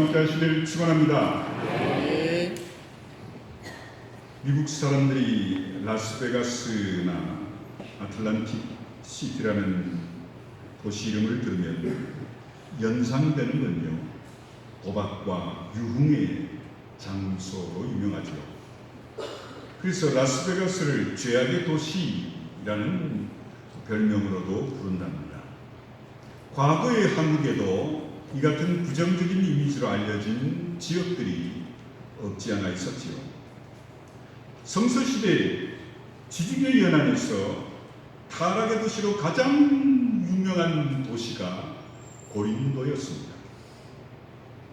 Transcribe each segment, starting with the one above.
함께 하시기를 축원합니다. 네. 미국 사람들이 라스베가스나 아틀란틱 시티라는 도시 이름을 들으면 연상되는 건요, 도박과 유흥의 장소로 유명하죠. 그래서 라스베가스를 죄악의 도시라는 별명으로도 부른답니다. 과거의 한국에도 이 같은 부정적인 이미지로 알려진 지역들이 없지 않아 있었지요. 성서시대 지중해 연안에서 타락의 도시로 가장 유명한 도시가 고린도였습니다.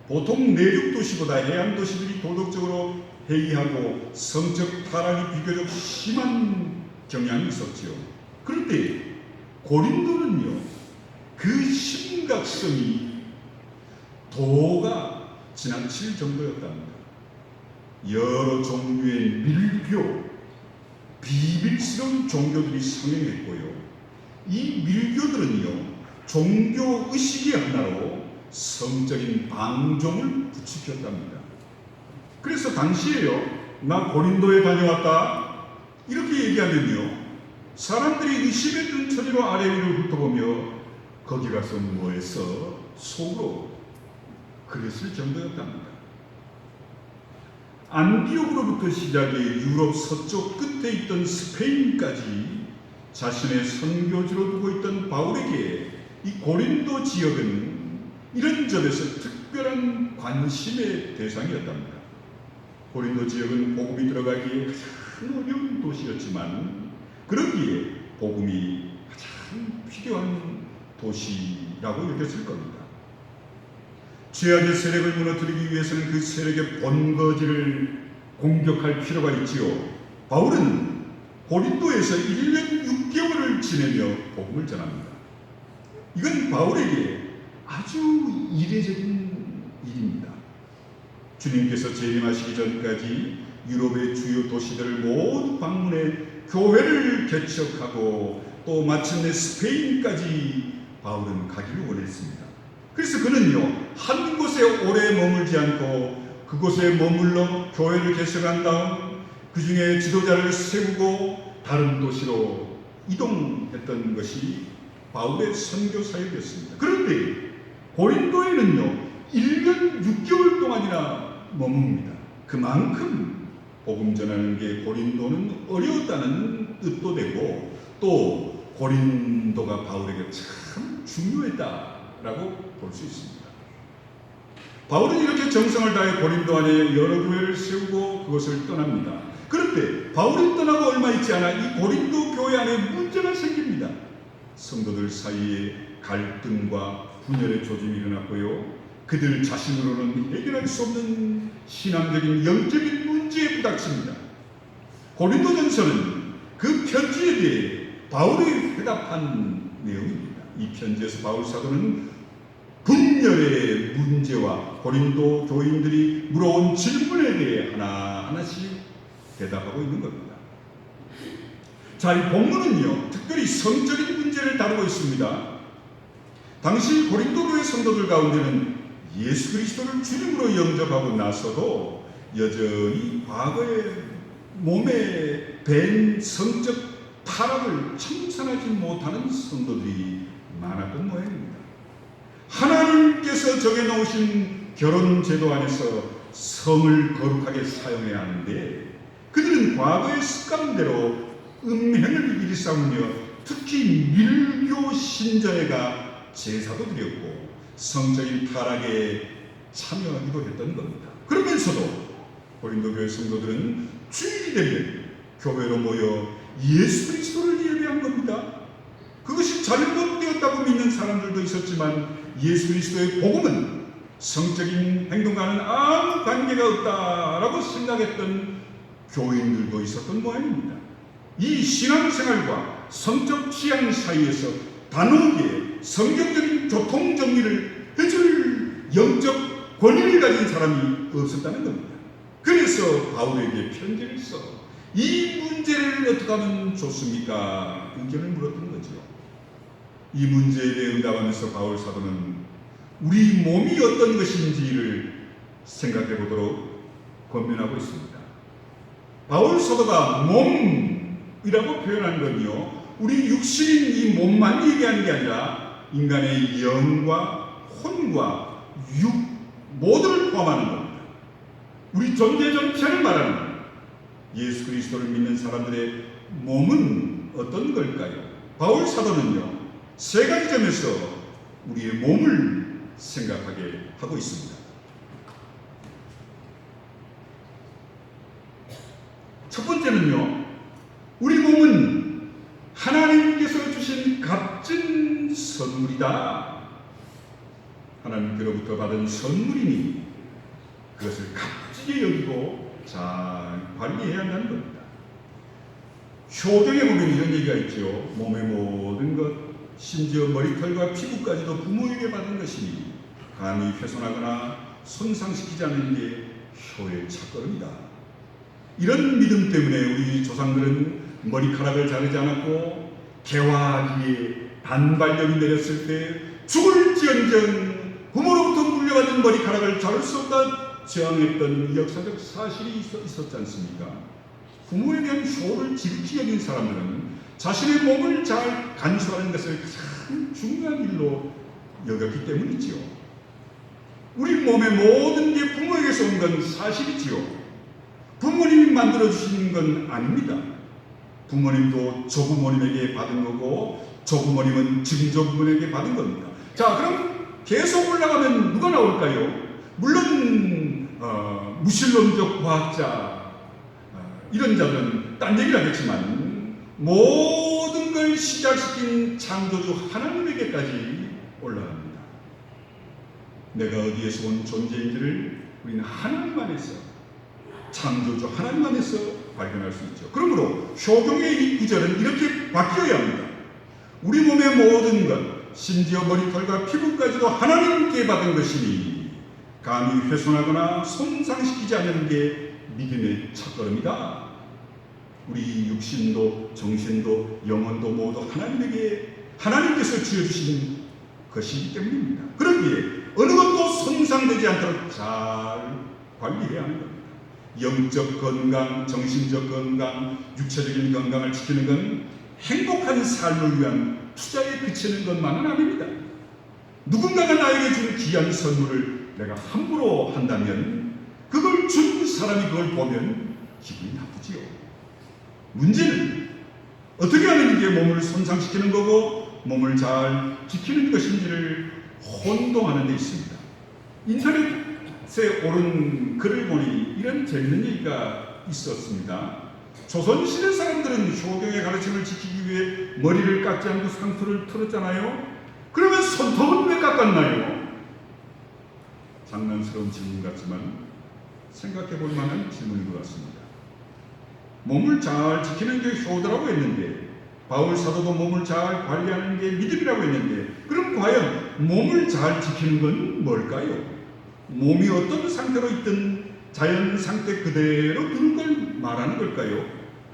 보통 내륙 도시보다 해안 도시들이 도덕적으로 해이하고 성적 타락이 비교적 심한 경향이 있었지요. 그런데 고린도는요, 그 심각성이 도가 지나칠 정도였답니다. 여러 종류의 밀교, 비밀스러운 종교들이 성행했고요. 이 밀교들은요, 종교 의식의 하나로 성적인 방종을 부추겼답니다. 그래서 당시에요, 나 고린도에 다녀왔다 이렇게 얘기하면요, 사람들이 의심의 눈초리로 아래 위를 훑어보며 거기 가서 뭐 했어? 속으로 그랬을 정도였답니다. 안디옥으로부터 시작해 유럽 서쪽 끝에 있던 스페인까지 자신의 선교지로 두고 있던 바울에게 이 고린도 지역은 이런 점에서 특별한 관심의 대상이었답니다. 고린도 지역은 복음이 들어가기에 가장 어려운 도시였지만 그러기에 복음이 가장 필요한 도시라고 여겼을 겁니다. 죄악의 세력을 무너뜨리기 위해서는 그 세력의 본거지를 공격할 필요가 있지요. 바울은 고린도에서 1년 6개월을 지내며 복음을 전합니다. 이건 바울에게 아주 이례적인 일입니다. 주님께서 재림하시기 전까지 유럽의 주요 도시들을 모두 방문해 교회를 개척하고 또 마침내 스페인까지 바울은 가기를 원했습니다. 그래서 그는요, 한 곳에 오래 머물지 않고 그곳에 머물러 교회를 개척한 다음 그 중에 지도자를 세우고 다른 도시로 이동했던 것이 바울의 선교 사역이었습니다. 그런데 고린도에는요, 1년 6개월 동안이나 머뭅니다. 그만큼 복음 전하는 게 고린도는 어려웠다는 뜻도 되고 또 고린도가 바울에게 참 중요했다라고 볼 수 있습니다. 바울은 이렇게 정성을 다해 고린도 안에 여러 교회를 세우고 그것을 떠납니다. 그런데 바울이 떠나고 얼마 있지 않아 이 고린도 교회 안에 문제가 생깁니다. 성도들 사이에 갈등과 분열의 조짐이 일어났고요, 그들 자신으로는 해결할 수 없는 신앙적인 영적인 문제에 부닥칩니다. 고린도전서는 그 편지에 대해 바울이 대답한 내용입니다. 이 편지에서 바울 사도는 분열의 문제와 고린도 교인들이 물어온 질문에 대해 하나하나씩 대답하고 있는 겁니다. 자, 이 본문은요, 특별히 성적인 문제를 다루고 있습니다. 당시 고린도 교회 성도들 가운데는 예수 그리스도를 주님으로 영접하고 나서도 여전히 과거의 몸에 밴 성적 타락을 청산하지 못하는 성도들이 많았던 모양입니다. 하나님께서 정해놓으신 결혼제도 안에서 성을 거룩하게 사용해야 하는데 그들은 과거의 습관대로 음행을 일삼으며 특히 밀교 신전에가 제사도 드렸고 성적인 타락에 참여하기도 했던 겁니다. 그러면서도 고린도 교회 성도들은 주일이 되면 교회로 모여 예수 그리스도를 예배한 겁니다. 그것이 잘못되었다고 믿는 사람들도 있었지만 예수 그리스도의 복음은 성적인 행동과는 아무 관계가 없다라고 생각했던 교인들도 있었던 모양입니다. 이 신앙생활과 성적 취향 사이에서 단호하게 성경적인 교통정리를 해줄 영적 권위를 가진 사람이 없었다는 겁니다. 그래서 바울에게 편지를 써 이 문제를 어떻게 하면 좋습니까? 의견을 물었던 거죠. 이 문제에 대해 응답하면서 바울 사도는 우리 몸이 어떤 것인지를 생각해 보도록 권면하고 있습니다. 바울 사도가 몸이라고 표현한 건요, 우리 육신인 이 몸만 얘기하는 게 아니라 인간의 영과 혼과 육 모두를 포함하는 겁니다. 우리 존재 전체를 말하는 겁니다. 예수 그리스도를 믿는 사람들의 몸은 어떤 걸까요? 바울 사도는요, 세 가지 점에서 우리의 몸을 생각하게 하고 있습니다. 첫 번째는요, 우리 몸은 하나님께서 주신 값진 선물이다. 하나님께로부터 받은 선물이니 그것을 값지게 여기고 잘 관리해야 한다는 겁니다. 효경에 보면 이런 얘기가 있죠. 몸의 모든 것, 심지어 머리털과 피부까지도 부모에게 받은 것이니 감히 훼손하거나 손상시키지 않는 게 효의 첫걸음이다. 이런 믿음 때문에 우리 조상들은 머리카락을 자르지 않았고 개화기에 단발령이 내렸을 때 죽을지언정 부모로부터 물려받은 머리카락을 자를 수 없다 저항했던 역사적 사실이 있었지 않습니까? 부모에 대한 효를 지극히 여긴 사람들은 자신의 몸을 잘 간수하는 것을 가장 중요한 일로 여겼기 때문이지요. 우리 몸의 모든 게 부모에게서 온 건 사실이지요. 부모님이 만들어주신 건 아닙니다. 부모님도 조부모님에게 받은 거고 조부모님은 증조부모님에게 받은 겁니다. 자, 그럼 계속 올라가면 누가 나올까요? 물론 무신론적 과학자 이런 자들은 딴 얘기를 하겠지만 모든 걸 시작시킨 창조주 하나님에게까지 올라갑니다. 내가 어디에서 온 존재인지를 우리는 하나님 안에서, 창조주 하나님 안에서 발견할 수 있죠. 그러므로 효경의 이 구절은 이렇게 바뀌어야 합니다. 우리 몸의 모든 것, 심지어 머리털과 피부까지도 하나님께 받은 것이니 감히 훼손하거나 손상시키지 않는 게 믿음의 첫걸음이다. 우리 육신도 정신도 영혼도 모두 하나님께서 지어주신 것이기 때문입니다. 그러기에 어느 것도 손상되지 않도록 잘 관리해야 하는 겁니다. 영적 건강, 정신적 건강, 육체적인 건강을 지키는 건 행복한 삶을 위한 투자에 그치는 것만은 아닙니다. 누군가가 나에게 준 귀한 선물을 내가 함부로 한다면 그걸 준 사람이 그걸 보면 기분이 나쁘지요. 문제는 어떻게 하는 게 몸을 손상시키는 거고 몸을 잘 지키는 것인지를 혼동하는 데 있습니다. 인터넷에 오른 글을 보니 이런 재밌는 얘기가 있었습니다. 조선시대 사람들은 효경의 가르침을 지키기 위해 머리를 깎지 않고 상투를 틀었잖아요. 그러면 손톱은 왜 깎았나요? 장난스러운 질문 같지만 생각해 볼 만한 질문인 것 같습니다. 몸을 잘 지키는 게 효도라고 했는데, 바울 사도도 몸을 잘 관리하는 게 믿음이라고 했는데, 그럼 과연 몸을 잘 지키는 건 뭘까요? 몸이 어떤 상태로 있든 자연 상태 그대로 두는 걸 말하는 걸까요?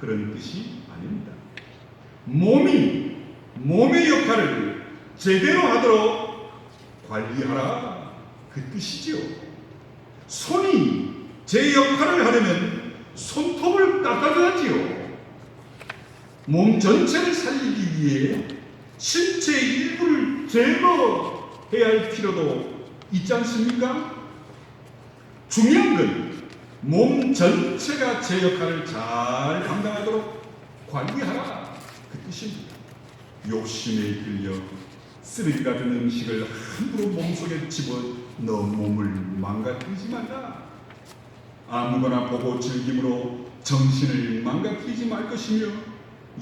그런 뜻이 아닙니다. 몸의 역할을 제대로 하도록 관리하라, 그 뜻이지요. 손이 제 역할을 하려면 손톱을 깎아줘야지요. 몸 전체를 살리기 위해 신체 일부를 제거해야 할 필요도 있지 않습니까? 중요한 건 몸 전체가 제 역할을 잘 감당하도록 관리하라, 그 뜻입니다. 욕심에 끌려 쓰레기 같은 음식을 함부로 몸속에 집어넣어 몸을 망가뜨리지 말라. 아무거나 보고 즐김으로 정신을 망가뜨리지 말 것이며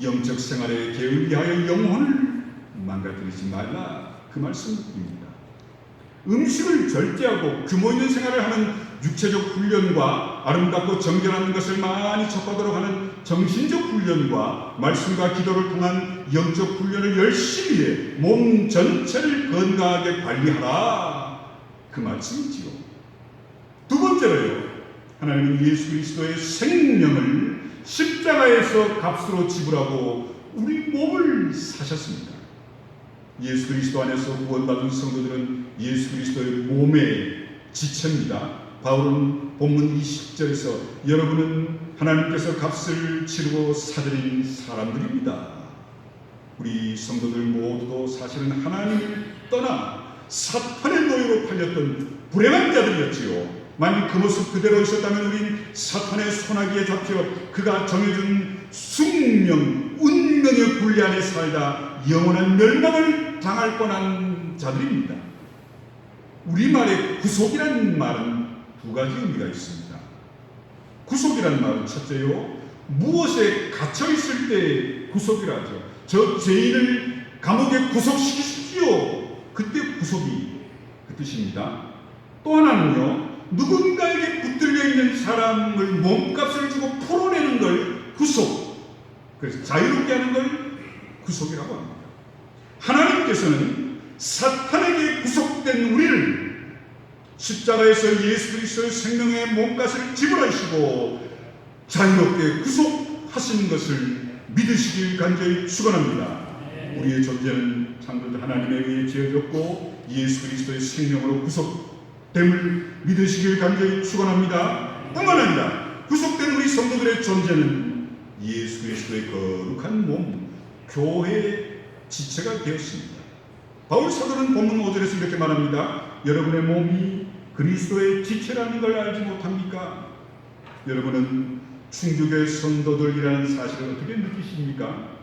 영적 생활에 게을리하여 영혼을 망가뜨리지 말라, 그 말씀입니다. 음식을 절제하고 규모 있는 생활을 하는 육체적 훈련과 아름답고 정결한 것을 많이 접하도록 하는 정신적 훈련과 말씀과 기도를 통한 영적 훈련을 열심히 해 몸 전체를 건강하게 관리하라, 그 말씀이지요. 두 번째로요, 하나님은 예수 그리스도의 생명을 십자가에서 값으로 지불하고 우리 몸을 사셨습니다. 예수 그리스도 안에서 구원받은 성도들은 예수 그리스도의 몸의 지체입니다. 바울은 본문 20절에서 여러분은 하나님께서 값을 치르고 사들인 사람들입니다. 우리 성도들 모두도 사실은 하나님을 떠나 사탄의 노예로 팔렸던 불행한 자들이었지요. 만일 그 모습 그대로 있었다면 우린 사탄의 손아귀에 잡혀 그가 정해준 숙명, 운명의 굴레 안에 살다 영원한 멸망을 당할 뻔한 자들입니다. 우리말의 구속이라는 말은 두 가지 의미가 있습니다. 구속이라는 말은 첫째요, 무엇에 갇혀있을 때 구속이라 하죠. 저 죄인을 감옥에 구속시키십시오. 그때 구속이 그 뜻입니다. 또 하나는요, 누군가에게 붙들려 있는 사람을 몸값을 주고 풀어내는 걸 구속, 그래서 자유롭게 하는 걸 구속이라고 합니다. 하나님께서는 사탄에게 구속된 우리를 십자가에서 예수 그리스도의 생명의 몸값을 지불하시고 자유롭게 구속하신 것을 믿으시길 간절히 축원합니다. 우리의 존재는 창조주 하나님에 의해 지어졌고 예수 그리스도의 생명으로 구속됨을 믿으시길 간절히 축원합니다. 뿐만 아니라 구속된 우리 성도들의 존재는 예수 그리스도의 거룩한 몸, 교회의 지체가 되었습니다. 바울 사도는 본문 5절에서 이렇게 말합니다. 여러분의 몸이 그리스도의 지체라는 걸 알지 못합니까? 여러분은 충주교회 성도들이라는 사실을 어떻게 느끼십니까?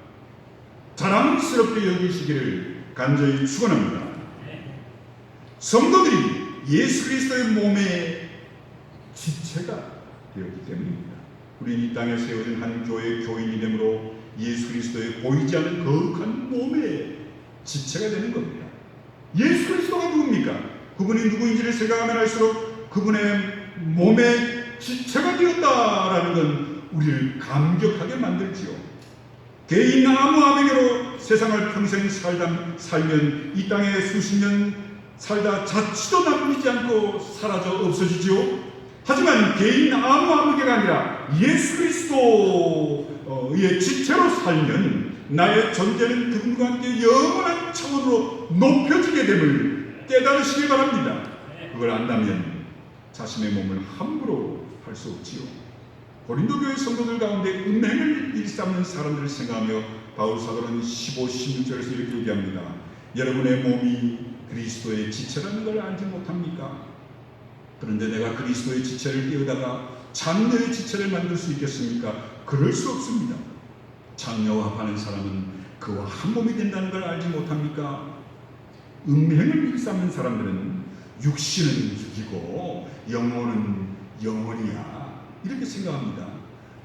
자랑스럽게 여기시기를 간절히 축원합니다. 성도들이 예수 그리스도의 몸의 지체가 되었기 때문입니다. 우리는 이 땅에 세워진 한 교회의 교인이 되므로 예수 그리스도의 보이지 않는 거룩한 몸의 지체가 되는 겁니다. 예수 그리스도가 누굽니까? 그분이 누구인지를 생각하면 할수록 그분의 몸의 지체가 되었다라는 건 우리를 감격하게 만들지요. 개인 아무아베개로 세상을 평생 살면 이 땅에 수십 년 살다 자취도 남기지 않고 사라져 없어지지요. 하지만 개인 아무아베개가 아니라 예수 그리스도의 지체로 살면 나의 존재는 그분과 함께 영원한 차원으로 높여지게 됨을 깨달으시기 바랍니다. 그걸 안다면 자신의 몸을 함부로 할 수 없지요. 고린도 교회 성도들 가운데 음행을 일삼는 사람들을 생각하며 바울 사도는 15, 16절에서 이렇게 얘기합니다. 여러분의 몸이 그리스도의 지체라는 걸 알지 못합니까? 그런데 내가 그리스도의 지체를 띄우다가 장녀의 지체를 만들 수 있겠습니까? 그럴 수 없습니다. 장녀와 합하는 사람은 그와 한 몸이 된다는 걸 알지 못합니까? 음행을 일삼는 사람들은 육신은 죽이고 영혼은 영혼이야 이렇게 생각합니다.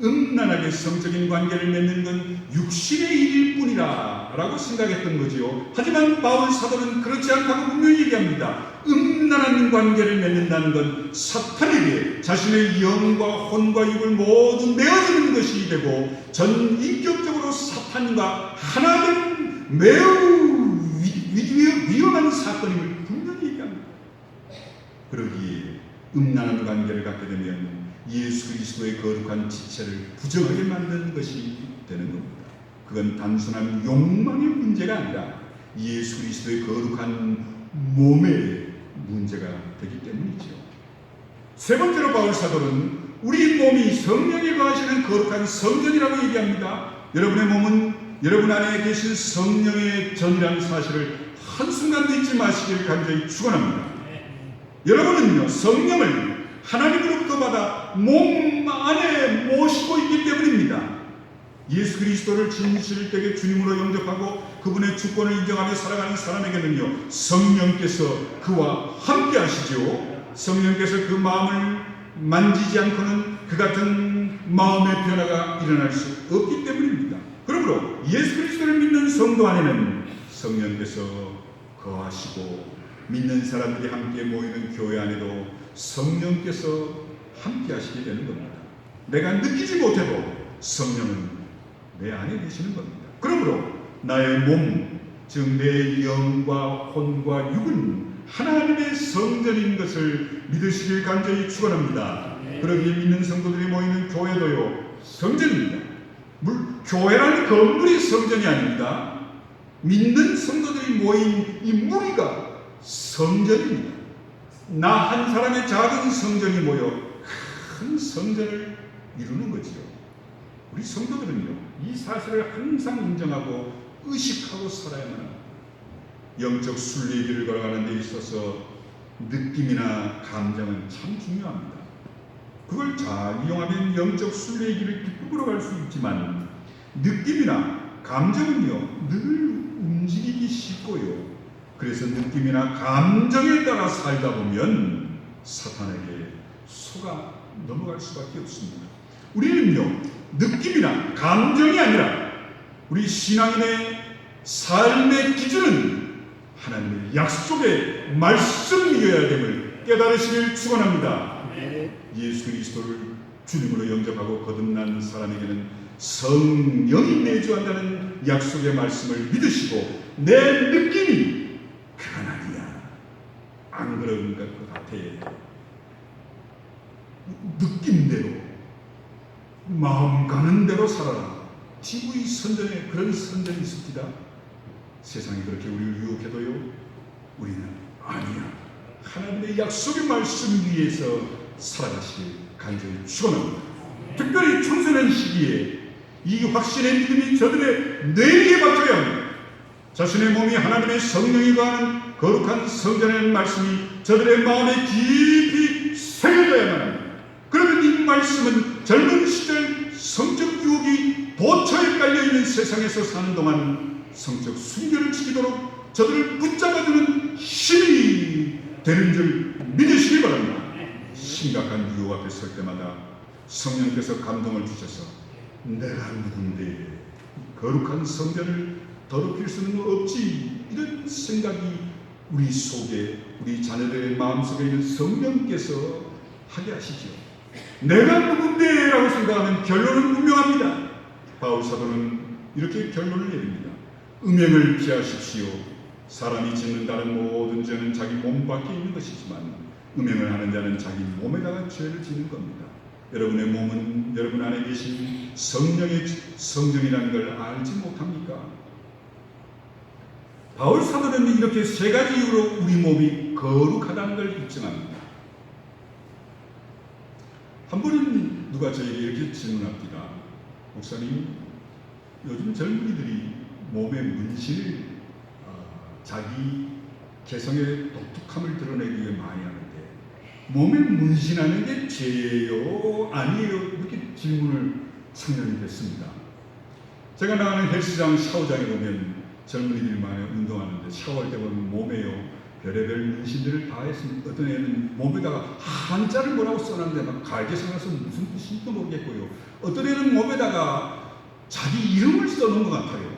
음란하게 성적인 관계를 맺는 건 육신의 일일 뿐이라 라고 생각했던 거지요. 하지만 바울 사도는 그렇지 않다고 분명히 얘기합니다. 음란한 관계를 맺는다는 건 사탄에게 자신의 영과 혼과 육을 모두 내어주는 것이 되고 전 인격적으로 사탄과 하나된 매우 위험한 사건임을 분명히 얘기합니다. 그러기에 음란한 관계를 갖게 되면 예수 그리스도의 거룩한 지체를 부정하게 만드는 것이 되는 겁니다. 그건 단순한 욕망의 문제가 아니라 예수 그리스도의 거룩한 몸의 문제가 되기 때문이죠. 세 번째로 바울 사도는 우리 몸이 성령이 거하시는 거룩한 성전이라고 얘기합니다. 여러분의 몸은 여러분 안에 계신 성령의 전이라는 사실을 한순간도 잊지 마시길 간절히 축원합니다. 여러분은요, 성령을 하나님으로부터 받아 몸 안에 모시고 있기 때문입니다. 예수 그리스도를 진실되게 주님으로 영접하고 그분의 주권을 인정하며 살아가는 사람에게는요, 성령께서 그와 함께 하시죠. 성령께서 그 마음을 만지지 않고는 그 같은 마음의 변화가 일어날 수 없기 때문입니다. 그러므로 예수 그리스도를 믿는 성도 안에는 성령께서 거하시고 믿는 사람들이 함께 모이는 교회 안에도 성령께서 함께 하시게 되는 겁니다. 내가 느끼지 못해도 성령은 내 안에 계시는 겁니다. 그러므로 나의 몸, 즉 내 영과 혼과 육은 하나님의 성전인 것을 믿으시길 간절히 축원합니다. 그러기에 믿는 성도들이 모이는 교회도요, 성전입니다. 교회라는 건물이 성전이 아닙니다. 믿는 성도들이 모인 이 무리가 성전입니다. 나 한 사람의 작은 성전이 모여 큰 성전을 이루는 거지요. 우리 성도들은요, 이 사실을 항상 인정하고 의식하고 살아야만 합니다. 영적 순례길을 걸어가는 데 있어서 느낌이나 감정은 참 중요합니다. 그걸 잘 이용하면 영적 순례길을 기쁘게 갈 수 있지만 느낌이나 감정은요, 늘 움직이기 쉽고요. 그래서 느낌이나 감정에 따라 살다 보면 사탄에게 속아 넘어갈 수밖에 없습니다. 우리는요, 느낌이나 감정이 아니라 우리 신앙인의 삶의 기준은 하나님의 약속의 말씀이어야 됨을 깨달으시길 축원합니다. 예수 그리스도를 주님으로 영접하고 거듭난 사람에게는 성령이 내주한다는 약속의 말씀을 믿으시고 내 느낌이 그건 아니야, 안 그런 것 같아, 느낌대로 마음 가는 대로 살아라. TV 선전에 그런 선전이 있습니다. 세상이 그렇게 우리를 유혹해도요, 우리는 아니야, 하나님의 약속의 말씀 위에서 살아가시길 간절히 축원합니다. 특별히 청소년 시기에 이 확신의 믿음이 저들의 뇌리에 박혀야 합니다. 자신의 몸이 하나님의 성령이 거하는 거룩한 성전의 말씀이 저들의 마음에 깊이 새겨져야만 합니다. 그러면 이 말씀은 젊은 시절 성적 유혹이 도처에 깔려있는 세상에서 사는 동안 성적 순결을 지키도록 저들을 붙잡아주는 힘이 되는 줄 믿으시기 바랍니다. 심각한 유혹 앞에 설 때마다 성령께서 감동을 주셔서 내가 누군데 거룩한 성전을 더럽힐 수는 없지, 이런 생각이 우리 속에, 우리 자녀들의 마음속에 있는 성령께서 하게 하시죠. 내가 누군데 라고 생각하면 결론은 분명합니다. 바울 사도는 이렇게 결론을 내립니다. 음행을 피하십시오. 사람이 짓는다는 모든 죄는 자기 몸 밖에 있는 것이지만 음행을 하는 자는 자기 몸에다가 죄를 짓는 겁니다. 여러분의 몸은 여러분 안에 계신 성령의 성전이라는 걸 알지 못합니까? 바울 사도는 이렇게 세 가지 이유로 우리 몸이 거룩하다는 걸 입증합니다. 한 번은 누가 저에게 이렇게 질문합니다. 목사님, 요즘 젊은이들이 몸에 문신을 자기 개성의 독특함을 드러내기 위해 많이 하는데 몸에 문신하는 게 죄예요? 아니에요? 이렇게 질문을 청년이 했습니다. 제가 나가는 헬스장 샤워장에 보면 젊은이들이 많이 운동하는데 샤워할 때 보면 몸에요, 별의별 문신들을 다 했습니다. 어떤 애는 몸에다가 한자를 뭐라고 써놨는데 막 갈게 써놔서 무슨 뜻인지도 모르겠고요. 어떤 애는 몸에다가 자기 이름을 써놓은 것 같아요.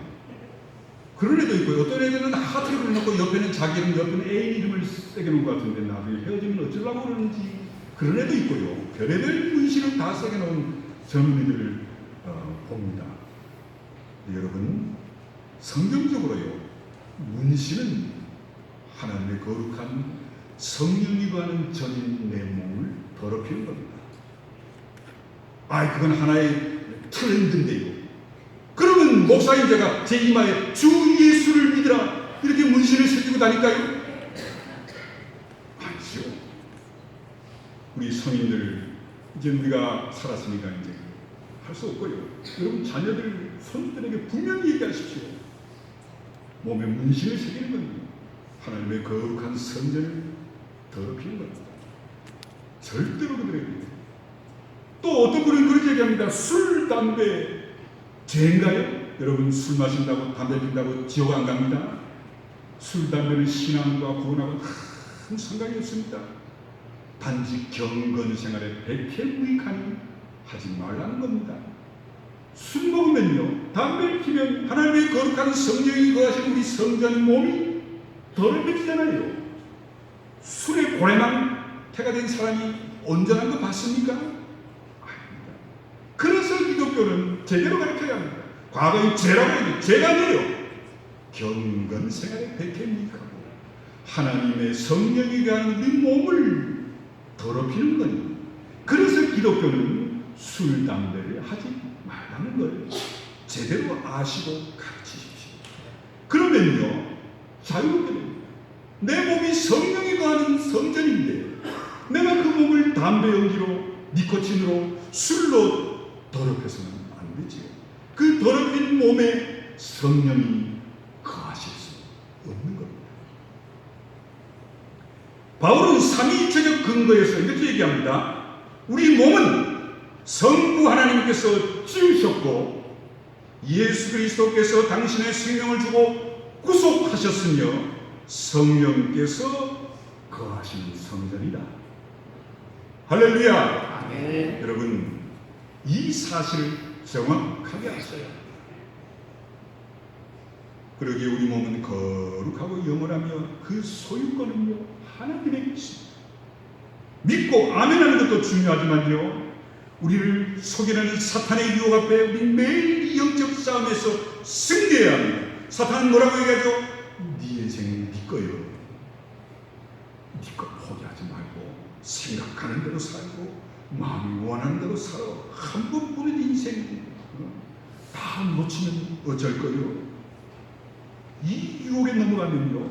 그런 애도 있고요. 어떤 애들은 하트를 그려놓고 옆에는 자기 이름, 옆에는 애인 이름을 새겨놓은 것 같은데 나중에 헤어지면 어쩌려고 그러는지 그런 애도 있고요. 별의별 문신을 다 새겨놓은 젊은이들을 봅니다. 여러분, 성경적으로요, 문신은 하나님의 거룩한 성령이 거하는 전인 내 몸을 더럽히는 겁니다. 그건 하나의 트렌드인데요. 그러면 목사님 제가 제 이마에 주 예수를 믿으라 이렇게 문신을 새기고 다닐까요? 아니죠. 우리 성인들 이제 우리가 살았으니까 이제 할 수 없고요. 여러분 자녀들, 손들에게 분명히 얘기하십시오. 몸에 문신을 새기는 겁니다. 하나님의 거룩한 성전을 더럽히는 겁니다. 절대로 그들에게. 또 어떤 분은 그렇게 얘기합니다. 술, 담배 죄인가요? 여러분 술 마신다고 담배 핀다고 지옥 안 갑니다. 술, 담배는 신앙과 구원하고 큰 상관이 없습니다. 단지 경건 생활에 백해무익하니 하지 말라는 겁니다. 술 먹으면요, 담배를 피면 하나님의 거룩한 성령이 거하신 우리 성전 몸이 더럽혀지잖아요. 술에 고래만 태가 된 사람이 온전한 거 봤습니까? 아닙니다. 그래서 기독교는 제대로 가르쳐야 합니다. 과거의 죄라고 해도 죄가 아니에요. 경건 생활에 백해무익하고 하나님의 성령이 거하는 우리 몸을 더럽히는 거예요. 그래서 기독교는 술, 담배를 하지 말라는 걸 제대로 아시고 가르치십시오. 그러면요, 자유롭게 됩니다. 내 몸이 성령이 거하는 성전인데 내가 그 몸을 담배 연기로, 니코틴으로, 술로 더럽혀서는 안 되지요. 그 더럽힌 몸에 성령이 거하실 수 없는 겁니다. 바울은 삼위일체적 근거에서 이렇게 얘기합니다. 우리 몸은 성부 하나님께서 지으셨고 예수 그리스도께서 당신의 생명을 주고 구속하셨으며 성령께서 거하시는 성전이다. 할렐루야. 아멘. 여러분, 이 사실을 정확하게 아셔야 합니다. 그러기에 우리 몸은 거룩하고 영원하며 그 소유권은요 하나님의 것입니다. 믿고 아멘하는 것도 중요하지만요, 우리를 속이는 사탄의 유혹 앞에 우리 매일 이 영적 싸움에서 승리해야 합니다. 사탄은 뭐라고 얘기하죠? 네 인생은 네 거요. 네 거 포기하지 말고 생각하는 대로 살고 마음이 원하는 대로 살아. 한 번뿐인 인생 다 놓치면 어쩔 거요. 이 유혹에 넘어가면요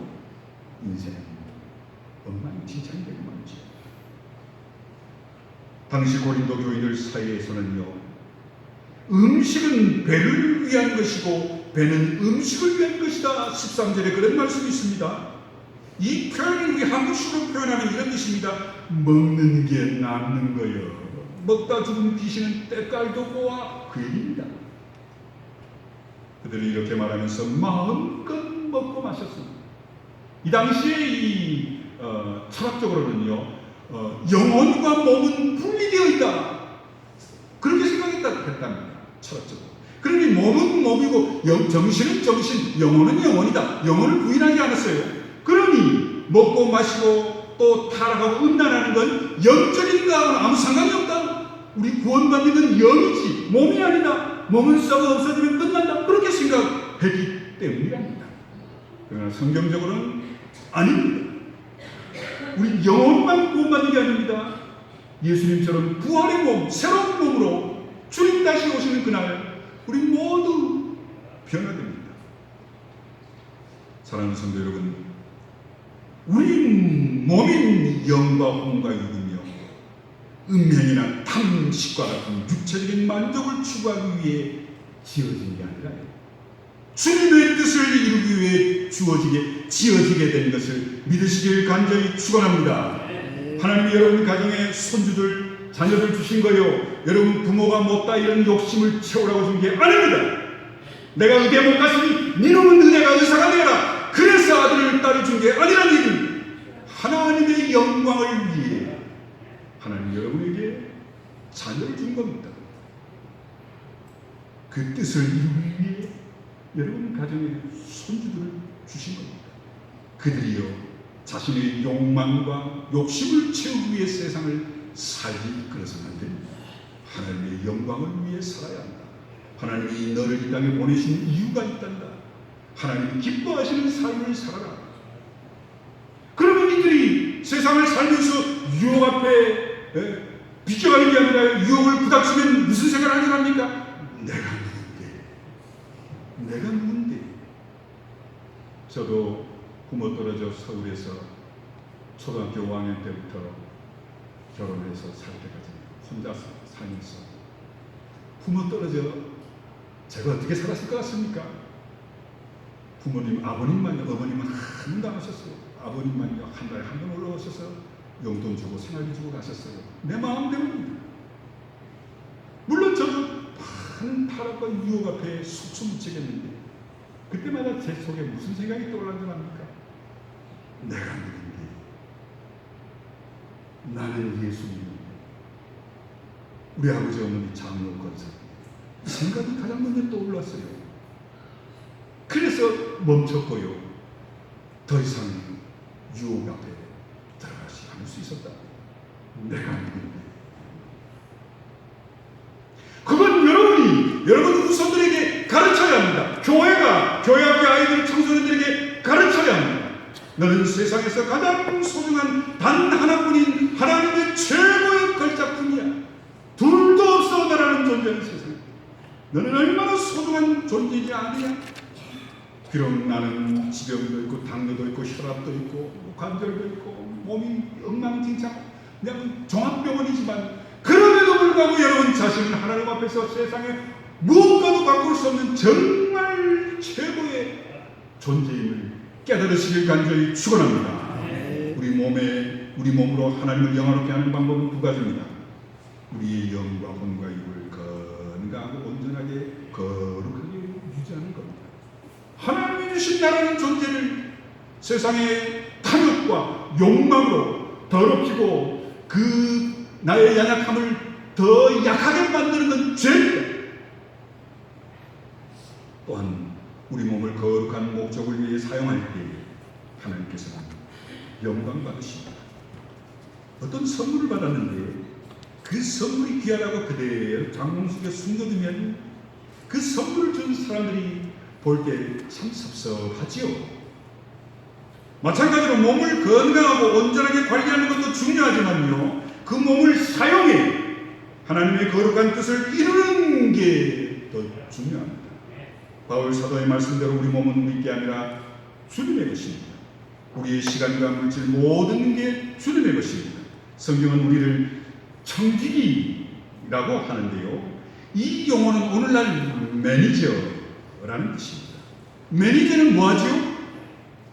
인생 엉망진창이 되고 말이죠. 당시 고린도 교인들 사이에서는요, 음식은 배를 위한 것이고 배는 음식을 위한 것이다. 13절에 그런 말씀이 있습니다. 이 표현을 우리 한국식으로 표현하면 이런 뜻입니다. 먹는 게 남는 거요. 먹다 죽은 귀신은 때깔도 고와 그 얘기입니다. 그들이 이렇게 말하면서 마음껏 먹고 마셨습니다. 이 당시에 이 철학적으로는요, 영혼과 몸은 분리되어 있다. 그렇게 생각했답니다. 철학적으로. 그러니 몸은 몸이고 정신은 정신, 영혼은 영혼이다. 영혼을 부인하지 않았어요. 그러니 먹고 마시고 또 타락하고 음란하는 건 영적인 거하고는 아무 상관이 없다. 우리 구원받는 건 영이지 몸이 아니다. 몸은 썩어 없어지면 끝난다. 그렇게 생각했기 때문이랍니다. 그러나 성경적으로는 아닙니다. 우리 영혼만 구원받는 게 아닙니다. 예수님처럼 부활의 몸, 새로운 몸으로 주님 다시 오시는 그날 우리 모두 변화됩니다. 사랑하는 성도 여러분, 우리 몸인 영과 혼과 육이며 음행이나 탐식과 같은 육체적인 만족을 추구하기 위해 지어진 게 아니라요, 주님의 뜻을 이루기 위해 지어지게 된 것을 믿으시길 간절히 축원합니다. 하나님이 여러분 가정에 손주들, 자녀들 주신 거요, 여러분 부모가 못다 이런 욕심을 채우라고 준 게 아닙니다. 내가 의대 못 갔으니 니놈은 의대가 의사가 되라, 그래서 아들을 딸을 준 게 아니라는 얘기입니다. 하나님의 영광을 위해 하나님 여러분에게 자녀를 준 겁니다. 그 뜻을 이루기 위해 여러분 가정에 손주들을 주신 겁니다. 그들이요 자신의 욕망과 욕심을 채우기 위해 세상을 살기 이끌어서는 안 됩니다. 하나님의 영광을 위해 살아야 한다. 하나님이 너를 이 땅에 보내신 이유가 있단다. 하나님이 기뻐하시는 삶을 살아라. 그러면 이들이 세상을 살면서 유혹 앞에 비껴가는 게 아니라 유혹을 부닥치면 무슨 생각을 하게 합니까? 내가 누군데? 저도 부모 떨어져 서울에서 초등학교 5학년 때부터 결혼해서 살 때까지 혼자 살면서 부모 떨어져 제가 어떻게 살았을 것 같습니까? 부모님, 아버님만요, 어머님은 한 번도 안 하셨어요. 아버님만요, 한 달에 한 번 올라오셔서 용돈 주고 생활비 주고 가셨어요. 내 마음대로입니다. 물론 저도 많은 타락과 유혹 앞에 속수무책했는데 그때마다 제 속에 무슨 생각이 떠올랐는지 압니까? 내가 누군데? 나는 예수님인데 우리 아버지 어머니 장로 권사 이 생각이 가장 먼저 떠올랐어요. 그래서 멈췄고요. 더 이상 유혹 앞에 들어가지 않을 수 있었다. 내가 누군데? 그건 여러분 후손들에게 가르쳐야 합니다. 교회가 교회 앞에 아이들, 청소년들에게 가르쳐야 합니다. 너는 세상에서 가장 소중한 단 하나뿐인 하나님의 최고의 걸작품이야. 둘도 없어 나라는 존재는 세상에. 너는 얼마나 소중한 존재이지 아느냐? 비록 나는 지병도 있고 당뇨도 있고 혈압도 있고 관절도 있고 몸이 엉망진창 그냥 종합병원이지만 그럼에도 불구하고 여러분 자신은 하나님 앞에서 세상에 무엇과도 바꿀 수 없는 정말 최고의 존재임을 깨달으시길 간절히 축원합니다. 우리 몸으로 하나님을 영화롭게 하는 방법은 두 가지입니다. 우리의 영과 혼과 입을 건강하고 온전하게 거룩하게 유지하는 겁니다. 하나님이 주신 나라는 존재를 세상의 탐욕과 욕망으로 더럽히고 그 나의 연약함을 더 약하게 만드는 건 죄입니다. 또한 우리 몸을 거룩한 목적을 위해 사용할 때 하나님께서는 영광 받으십니다. 어떤 선물을 받았는데 그 선물이 귀하다고 그대로 장롱 속에 숨겨두면 그 선물을 준 사람들이 볼 때 참 섭섭하지요. 마찬가지로 몸을 건강하고 온전하게 관리하는 것도 중요하지만요, 그 몸을 사용해 하나님의 거룩한 뜻을 이루는 게 더 중요합니다. 바울 사도의 말씀대로 우리 몸은 우리게 아니라 주님의 것입니다. 우리의 시간과 물질 모든 게 주님의 것입니다. 성경은 우리를 청지기라고 하는데요, 이 용어는 오늘날 매니저라는 뜻입니다. 매니저는 뭐하죠?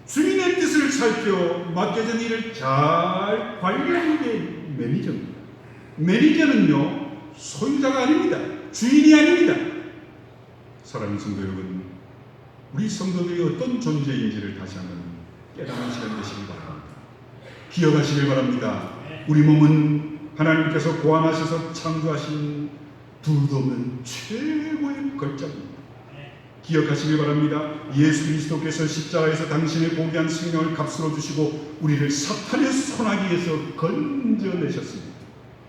주님의 뜻을 살펴 맡겨진 일을 잘 관리하는 게 매니저입니다. 매니저는요, 소유자가 아닙니다. 주인이 아닙니다. 사랑하는 성도 여러분, 우리 성도들이 어떤 존재인지를 다시 한번 깨닫는 시간 되시길 바랍니다. 기억하시길 바랍니다. 우리 몸은 하나님께서 고안하셔서 창조하신 둘도 없는 최고의 걸작입니다. 기억하시길 바랍니다. 예수 그리스도께서 십자가에서 당신의 고귀한 생명을 값으로 주시고 우리를 사탄의 손아귀에서 건져내셨습니다.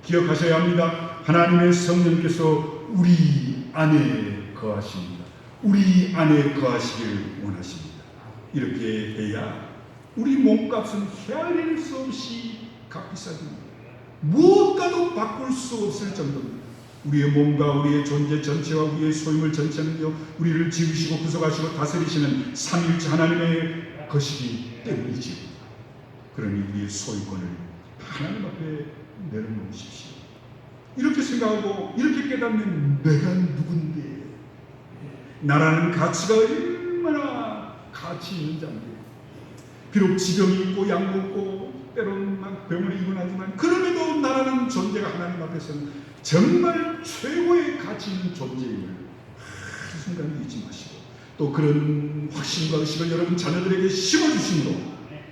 기억하셔야 합니다. 하나님의 성령께서 우리 안에 거하십니다. 우리 안에 거하시길 원하십니다. 이렇게 해야 우리 몸값은 헤아릴 수 없이 값비싸집니다. 무엇과도 바꿀 수 없을 정도입니다. 우리의 몸과 우리의 존재 전체와 우리의 소임을 전체는요, 우리를 지으시고 구속하시고 다스리시는 삼위일체 하나님의 것이기 때문이지요. 그러니 우리의 소유권을 하나님 앞에 내려놓으십시오. 이렇게 생각하고 이렇게 깨닫는 내가 누군데, 나라는 가치가 얼마나 가치 있는 자인데, 비록 지병이 있고 약도 없고 때로는 막 병을 입원하지만 그럼에도 나라는 존재가 하나님 앞에서는 정말 최고의 가치 있는 존재임을 한순간도 잊지 마시고, 또 그런 확신과 의식을 여러분 자녀들에게 심어주심으로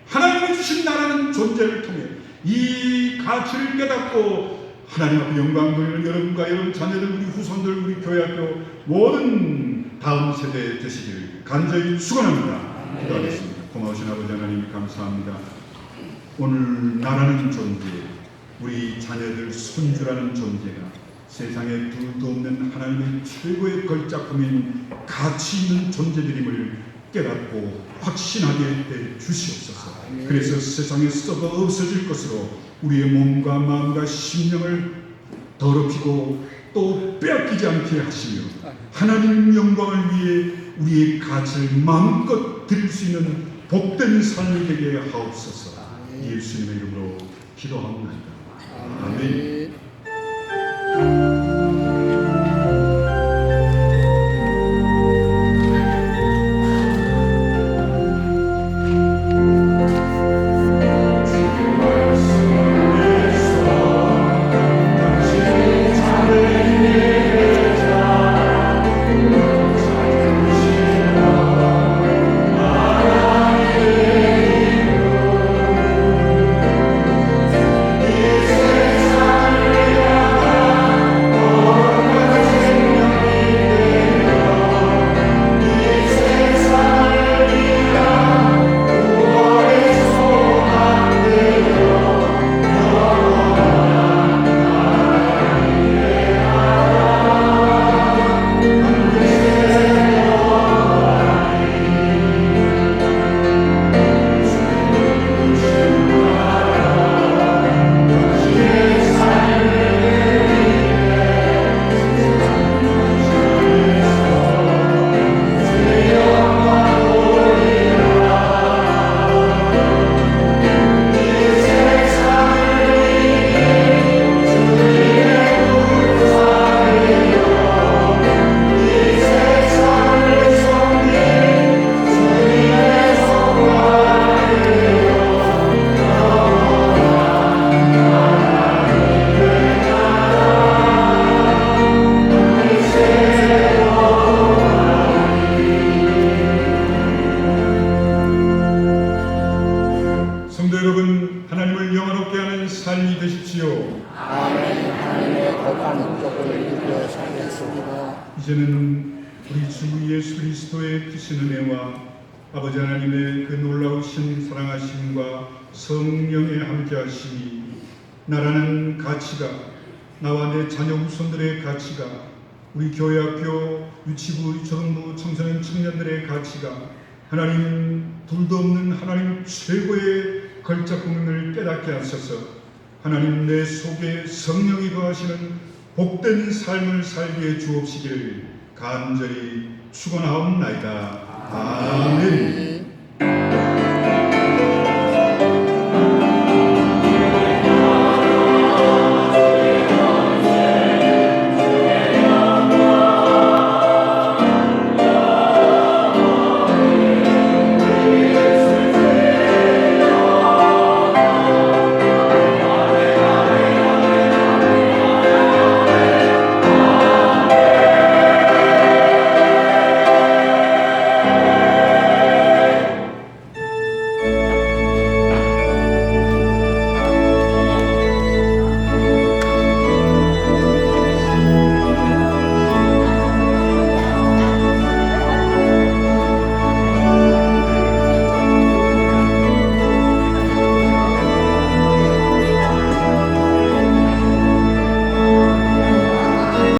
하나님이 주신 나라는 존재를 통해 이 가치를 깨닫고 하나님 앞에 영광 돌리는 여러분과 여러분 자녀들, 우리 후손들, 우리 교회학교 모든 다음 세대 되시길 간절히 축원합니다. 기도하겠습니다. 고마우신 아버지 하나님 감사합니다. 오늘 나라는 존재, 우리 자녀들 손주라는 존재가 세상에 둘도 없는 하나님의 최고의 걸작품인 가치 있는 존재들임을 깨닫고 확신하게 해 주시옵소서. 그래서 세상에 썩어 없어질 것으로 우리의 몸과 마음과 심령을 더럽히고 또 빼앗기지 않게 하시며 하나님 영광을 위해 우리의 가치를 마음껏 드릴 수 있는 복된 삶이 되게 하옵소서. 예수님의 이름으로 기도합니다. 아멘. 세상 이제는 우리 주 예수 그리스도의 크신 은혜와 아버지 하나님의 그 놀라우신 사랑하심과 성령의 함께하심이 나라는 가치가, 나와 내 자녀 후손들의 가치가, 우리 교회 학교 유치부 초등부 청소년 청년들의 가치가 하나님 둘도 없는 하나님 최고의 걸작공을 깨닫게 하셔서 하나님 내 속에 성령이 거하시는 복된 삶을 살게 해 주옵시기를 간절히 축원하옵나이다. 아멘.